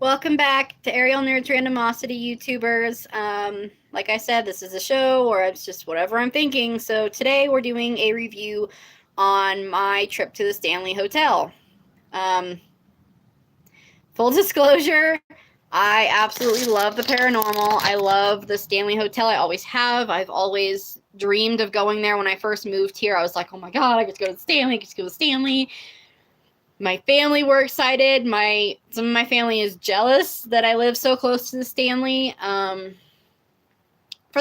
Welcome back to Aerial Nerds Randomosity YouTubers. Like I said, this is a show, or it's just whatever I'm thinking. So today we're doing a review on my trip to the Stanley Hotel. Um, Full disclosure, I absolutely love the paranormal. I love the Stanley Hotel. I always have. I've always dreamed of going there. When I first moved here, I was like, oh my God, I get to go to Stanley, I get to go to Stanley. My family were excited. Some of my family is jealous that I live so close to the Stanley. For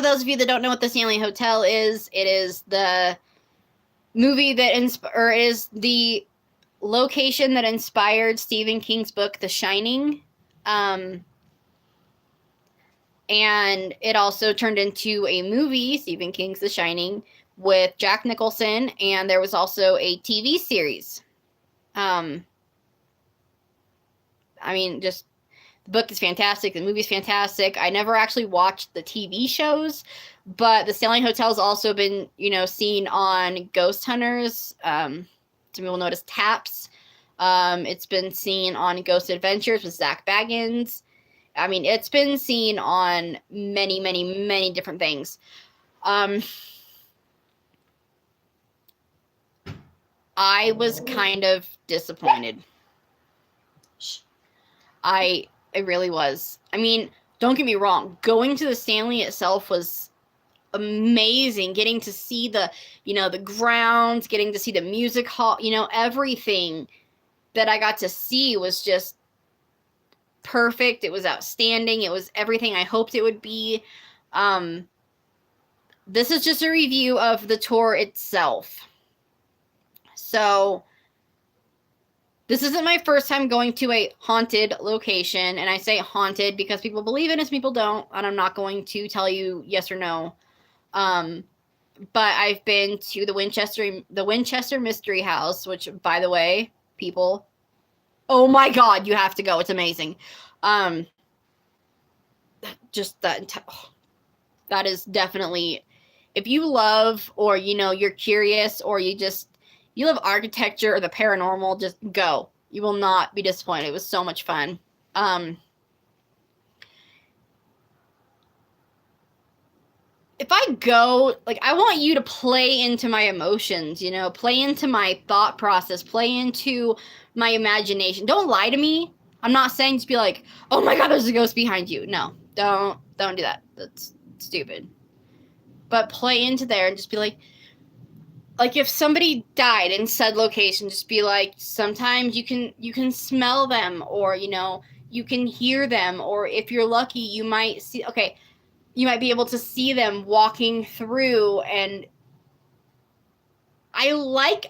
those of you that don't know what the Stanley Hotel is, it is the movie that is the location that inspired Stephen King's book, The Shining. And it also turned into a movie, Stephen King's The Shining, with Jack Nicholson, and there was also a TV series. Just the book is fantastic. The movie's fantastic. I never actually watched the TV shows, but the Stanley Hotel's also been, seen on Ghost Hunters. Some people notice Taps. It's been seen on Ghost Adventures with Zach Baggins. It's been seen on many, many, many different things. I was kind of disappointed. I really was. Don't get me wrong. Going to the Stanley itself was amazing. Getting to see the grounds, getting to see the music hall, everything that I got to see was just perfect. It was outstanding. It was everything I hoped it would be. This is just a review of the tour itself. So this isn't my first time going to a haunted location, and I say haunted because people believe in it, people don't, and I'm not going to tell you yes or no. But I've been to the Winchester Mystery House, which, by the way, people, oh my God, you have to go. It's amazing. That is definitely, if you love, or you're curious, or you love architecture or the paranormal, just go. You will not be disappointed. It was so much fun. If I go, I want you to play into my emotions, play into my thought process, play into my imagination. Don't lie to me. I'm not saying just be like, oh my God, there's a ghost behind you. No, don't do that. That's stupid. But play into there and just be like if somebody died in said location, just be like, sometimes you can smell them, or you can hear them, or if you're lucky, you might be able to see them walking through. And I like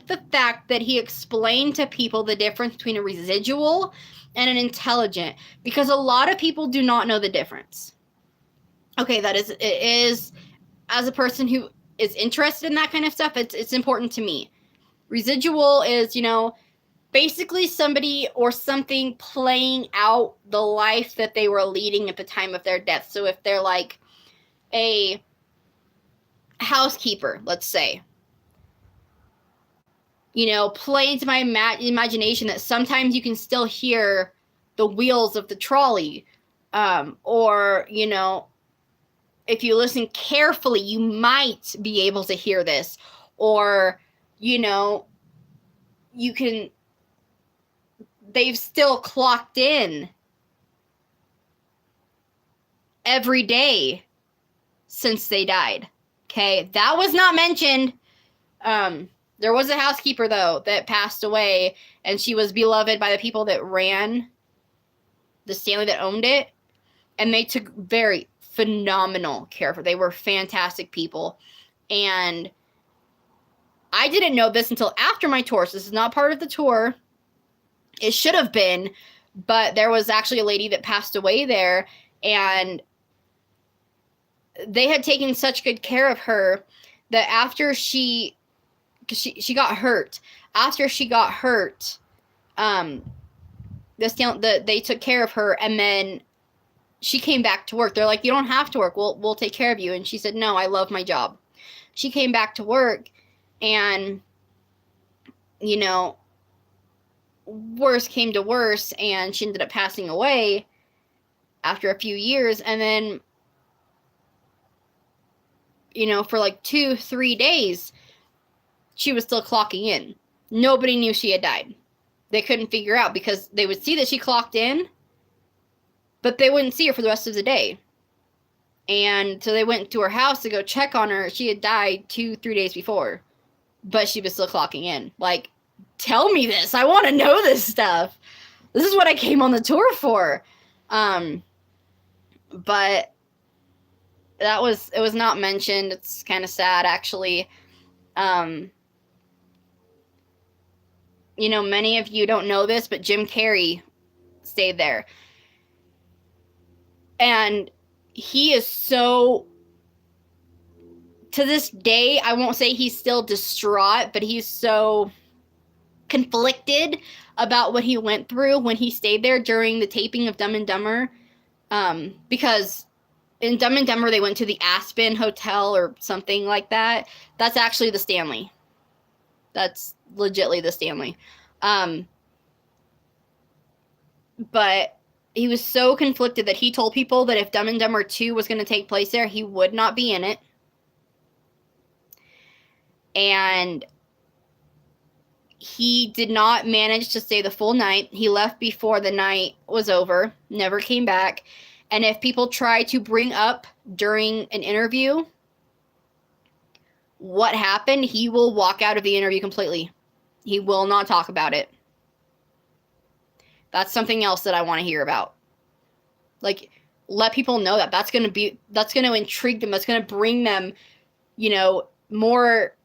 the fact that he explained to people the difference between a residual and an intelligent, because a lot of people do not know the difference. Okay, it is, as a person who is interested in that kind of stuff, it's important to me. Residual is, basically somebody or something playing out the life that they were leading at the time of their death. So if they're like a housekeeper, let's say, play into my imagination that sometimes you can still hear the wheels of the trolley, or if you listen carefully, you might be able to hear this, or they've still clocked in every day since they died. Okay, that was not mentioned. There was a housekeeper, though, that passed away, and she was beloved by the people that ran the Stanley, that owned it, and they took very phenomenal care of her. They were fantastic people, and I didn't know this until after my tour, so this is not part of the tour. It should have been, but there was actually a lady that passed away there, and they had taken such good care of her that after she got hurt. After she got hurt, they took care of her, and then she came back to work. They're like, you don't have to work. We'll take care of you. And she said, no, I love my job. She came back to work, and worse came to worse, and she ended up passing away after a few years. And then, you know, for like 2-3 days, she was still clocking in. Nobody knew she had died. They couldn't figure out, because they would see that she clocked in, but they wouldn't see her for the rest of the day. And so they went to her house to go check on her. She had died 2-3 days before, but she was still clocking in. Like, tell me this. I want to know this stuff. This is what I came on the tour for. But it was not mentioned. It's kind of sad, actually. You know, many of you don't know this, but Jim Carrey stayed there. And he is so, to this day, I won't say he's still distraught, but he's so conflicted about what he went through when he stayed there during the taping of Dumb and Dumber. Because in Dumb and Dumber, they went to the Aspen Hotel or something like that. That's actually the Stanley. That's legitly the Stanley. But he was so conflicted that he told people that if Dumb and Dumber 2 was going to take place there, he would not be in it. And he did not manage to stay the full night. He left before the night was over, never came back. And if people try to bring up during an interview what happened, he will walk out of the interview completely. He will not talk about it. That's something else that I want to hear about. Like, let people know that. That's going to intrigue them. That's going to bring them, you know, more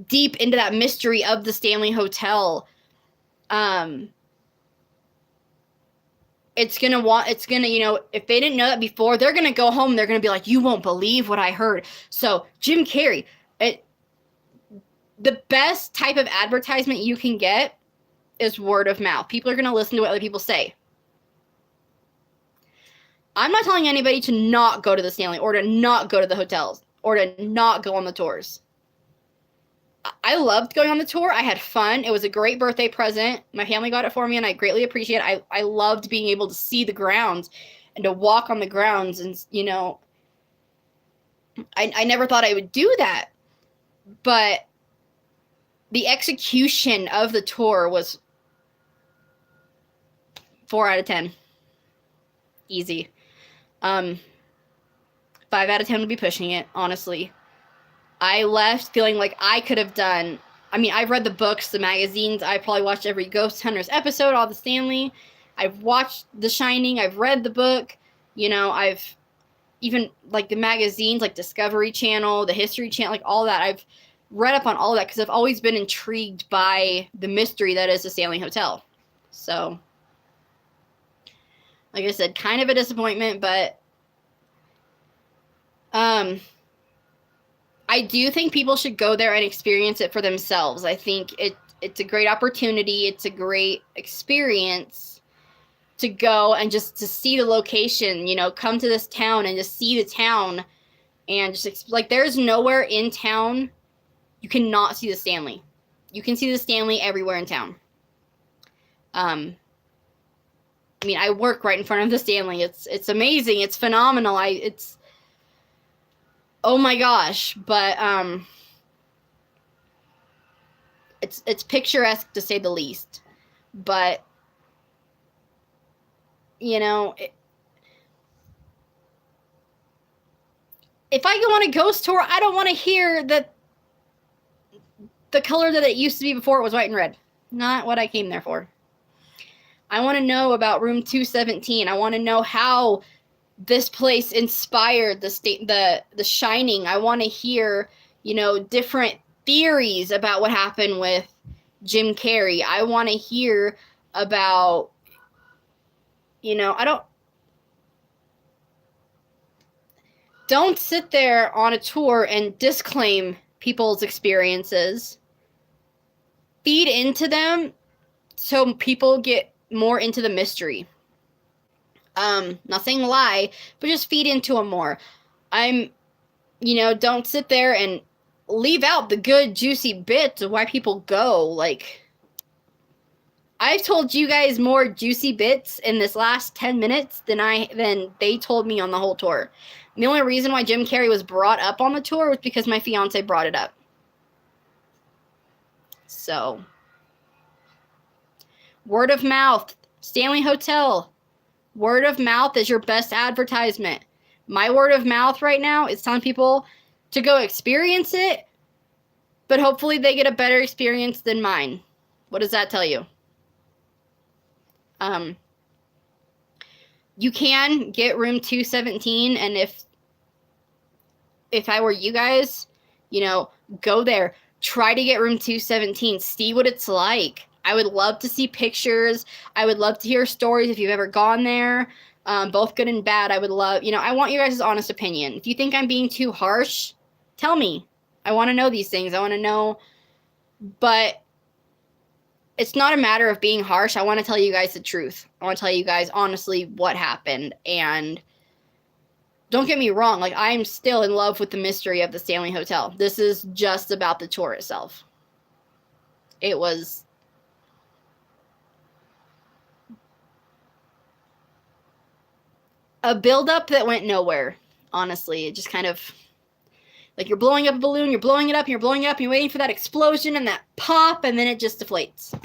deep into that mystery of the Stanley Hotel. It's going to, you know, if they didn't know that before, they're going to go home. They're going to be like, you won't believe what I heard. So Jim Carrey, the best type of advertisement you can get is word of mouth. People are going to listen to what other people say. I'm not telling anybody to not go to the Stanley or to not go to the hotels or to not go on the tours. I loved going on the tour. I had fun. It was a great birthday present. My family got it for me, and I greatly appreciate it. I loved being able to see the grounds and to walk on the grounds. And, you know, I never thought I would do that. But the execution of the tour was 4 out of 10. Easy. 5 out of 10 would be pushing it, honestly. I left feeling like I could have done, I mean, I've read the books, the magazines, I probably watched every Ghost Hunters episode, all the Stanley. I've watched The Shining, I've read the book, you know, I've even, like, the magazines, like Discovery Channel, the History Channel, like, all that. I've read up on all that because I've always been intrigued by the mystery that is the Stanley Hotel. So, like I said, kind of a disappointment, but I do think people should go there and experience it for themselves. I think it's a great opportunity. It's a great experience to go and just to see the location, you know, come to this town and just see the town and just, like, there's nowhere in town you cannot see the Stanley. You can see the Stanley everywhere in town. I mean, I work right in front of the Stanley. It's amazing. It's phenomenal. Oh my gosh, but it's picturesque to say the least. But you know, if I go on a ghost tour, I don't want to hear that the color that it used to be before it was white and red. Not what I came there for. I want to know about room 217. I want to know how this place inspired the Shining. I want to hear, you know, different theories about what happened with Jim Carrey. I want to hear about, you know, don't sit there on a tour and disclaim people's experiences. Feed into them so people get more into the mystery. Not saying lie, but just feed into them more. You know, don't sit there and leave out the good, juicy bits of why people go. Like, I've told you guys more juicy bits in this last 10 minutes than they told me on the whole tour. And the only reason why Jim Carrey was brought up on the tour was because my fiance brought it up. So, word of mouth, Stanley Hotel. Word of mouth is your best advertisement. My word of mouth right now is telling people to go experience it, but hopefully they get a better experience than mine. What does that tell you? You can get room 217, and if I were you guys, you know, go there. Try to get room 217. See what it's like. I would love to see pictures. I would love to hear stories if you've ever gone there, both good and bad. I would love, you know, I want you guys' honest opinion. If you think I'm being too harsh, tell me. I want to know these things. I want to know, but it's not a matter of being harsh. I want to tell you guys the truth. I want to tell you guys honestly what happened. And don't get me wrong, like, I am still in love with the mystery of the Stanley Hotel. This is just about the tour itself. It was a buildup that went nowhere, honestly. It just kind of, like, you're blowing up a balloon, you're blowing it up, and you're blowing it up, and you're waiting for that explosion and that pop, and then it just deflates.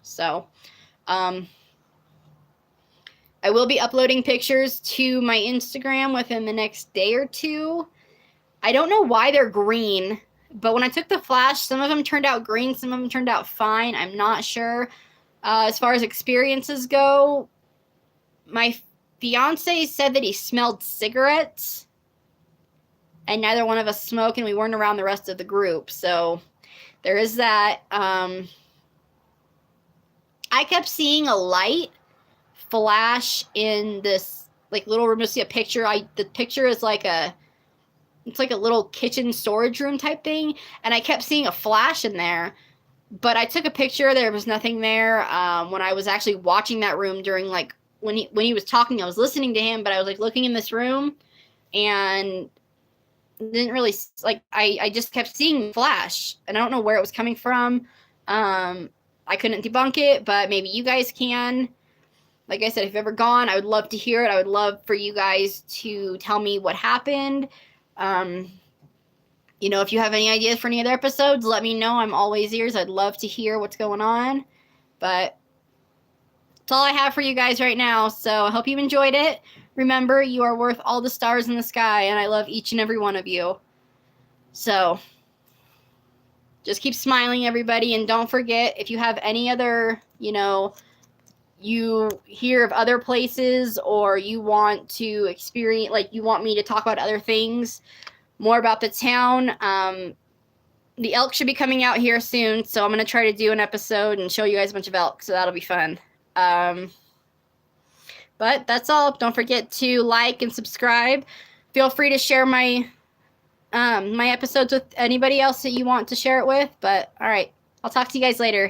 So, I will be uploading pictures to my Instagram within the next day or two. I don't know why they're green, but when I took the flash, some of them turned out green, some of them turned out fine. I'm not sure. As far as experiences go, my fiance said that he smelled cigarettes, and neither one of us smoke, and we weren't around the rest of the group, so there is that. I kept seeing a light flash in this, like, little room. You'll see a picture. The picture is like it's like a little kitchen storage room type thing, and I kept seeing a flash in there, but I took a picture. There was nothing there. When I was actually watching that room during, like, when he was talking, I was listening to him, but I was, like, looking in this room, and didn't really, like, I just kept seeing flash, and I don't know where it was coming from. I couldn't debunk it, but maybe you guys can. Like I said, if you've ever gone, I would love to hear it. I would love for you guys to tell me what happened. You know, if you have any ideas for any other episodes, let me know. I'm always ears. I'd love to hear what's going on. But that's all I have for you guys right now. So I hope you enjoyed it. Remember, you are worth all the stars in the sky, and I love each and every one of you. So just keep smiling, everybody. And don't forget, if you have any other, you know, you hear of other places, or you want to experience, like, you want me to talk about other things, more about the town, the elk should be coming out here soon, so I'm going to try to do an episode and show you guys a bunch of elk, so that'll be fun. But that's all. Don't forget to like and subscribe. Feel free to share my my episodes with anybody else that you want to share it with. But all right, I'll talk to you guys later.